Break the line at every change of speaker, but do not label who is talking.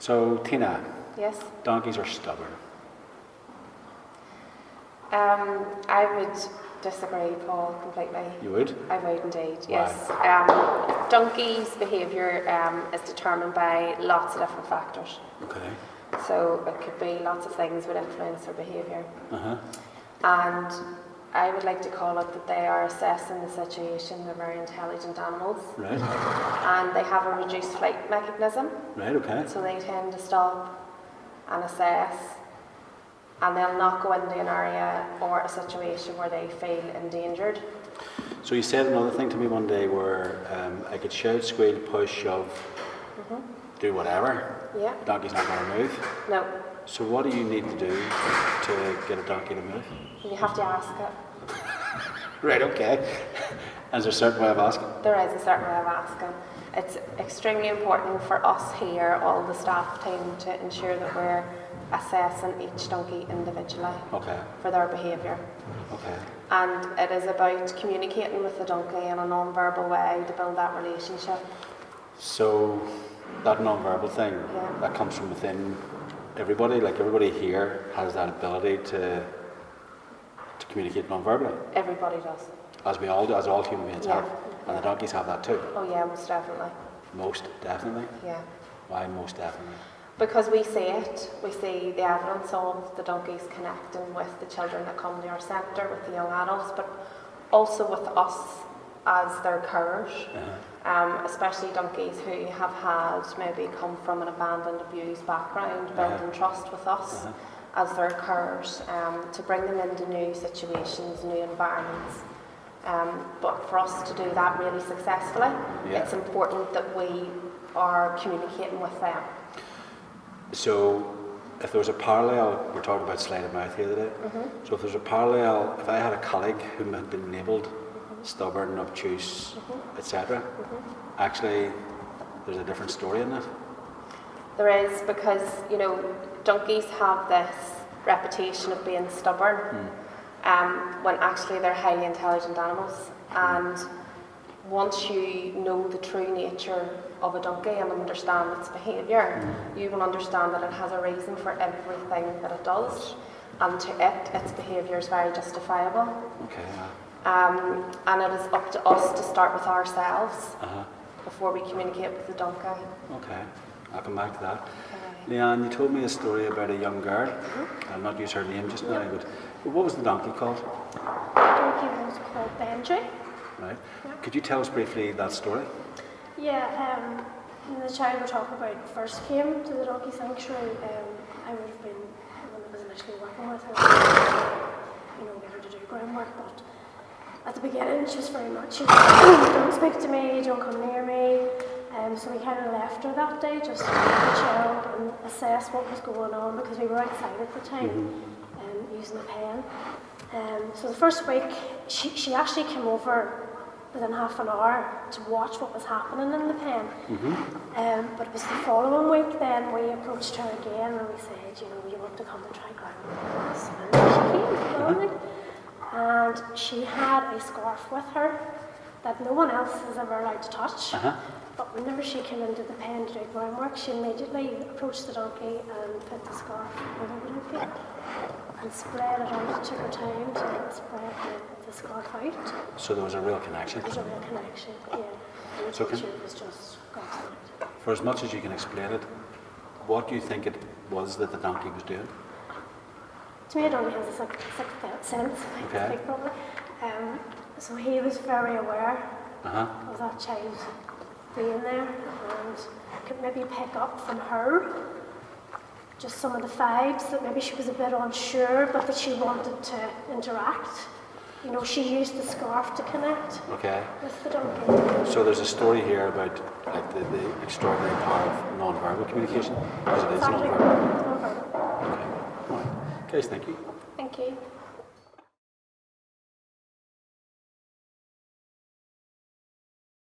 So, Tina,
Yes.
donkeys are stubborn.
I would disagree, Paul, completely.
You would?
I would indeed,
Why?
yes. Donkeys' behaviour is determined by lots of different factors.
Okay.
So it could be lots of things would influence their behaviour.
Uh-huh.
And I would like to call it that they are assessing the situation. They're very intelligent animals.
Right.
And they have a reduced flight mechanism.
Right, okay.
So they tend to stop and assess, and they'll not go into an area or a situation where they feel endangered.
So you said another thing to me one day where I could shout, squeal, push, shove, do whatever.
Yeah.
The donkey's not going to move.
No,
So what do you need to do to get a donkey to move?
you have to ask it.
Right, okay. And is there a certain way of asking?
There is a certain way of asking. It's extremely important for us here, all the staff team, to ensure that we're assessing each donkey individually
Okay,
for their behaviour.
okay.
And it is about communicating with the donkey in a non-verbal way to build that relationship.
So that non-verbal thing,
Yeah.
that comes from within everybody? Like everybody here has that ability to communicate non-verbally?
Everybody does.
As we all do, as all human beings
Yeah.
have. And the donkeys have that too?
Oh yeah, most definitely.
Most definitely?
Yeah.
Why most definitely?
Because we see it, we see the evidence of the donkeys connecting with the children that come to our centre, with the young adults, but also with us as their carers, especially donkeys who have had maybe come from an abandoned, abused background, building trust with us as their carers, to bring them into new situations, new environments. But for us to do that really successfully, it's important that we are communicating with them.
So if there was a parallel, we were talking about sleight of mouth the other day, so if there's a parallel, if I had a colleague who had been labelled stubborn, obtuse, etc., actually there's a different story in that.
There is, because, you know, donkeys have this reputation of being stubborn, when actually they're highly intelligent animals. And once you know the true nature of a donkey and understand its behaviour, you will understand that it has a reason for everything that it does, and to it, its behaviour is very justifiable.
Okay.
And it is up to us to start with ourselves before we communicate with the donkey.
Okay. I'll come back to that. Leanne, you told me a story about a young girl. I'll not use her name just now, but what was the donkey called?
The donkey was called Benji.
Right. Could you tell us briefly that story?
Yeah, when the child we're talking about first came to the donkey sanctuary, I would have been the one that was initially working with her, get her to do groundwork, but at the beginning she was very much, don't speak to me, don't come near me, so we kind of left her that day just to chill and assess what was going on, because we were outside at the time, using a pen. So the first week, she actually came over within half an hour to watch what was happening in the pen. But it was the following week then we approached her again and we said, you want to come and try groundwork with us? And she came, and she had a scarf with her that no one else is ever allowed to touch. But whenever she came into the pen to do groundwork, she immediately approached the donkey and put the scarf over her feet and spread it out. It took her time to spread the scarf out.
So there was a real connection.
There was a real connection, yeah. And the
So
teacher was just gobsmacked.
For as much as you can explain it, what do you think it was that the donkey was doing?
To me, it only has a sixth sense,
Okay.
like probably. So he was very aware
Uh-huh.
of that child being there and could maybe pick up from her just some of the vibes that maybe she was a bit unsure, but that she wanted to interact. She used the scarf to connect
Okay.
with the donkey.
So there's a story here about like the extraordinary power of non-verbal communication, because it is
Exactly.
non-verbal.
Nonverbal.
Okay. All right. Guys, thank you.
Thank you.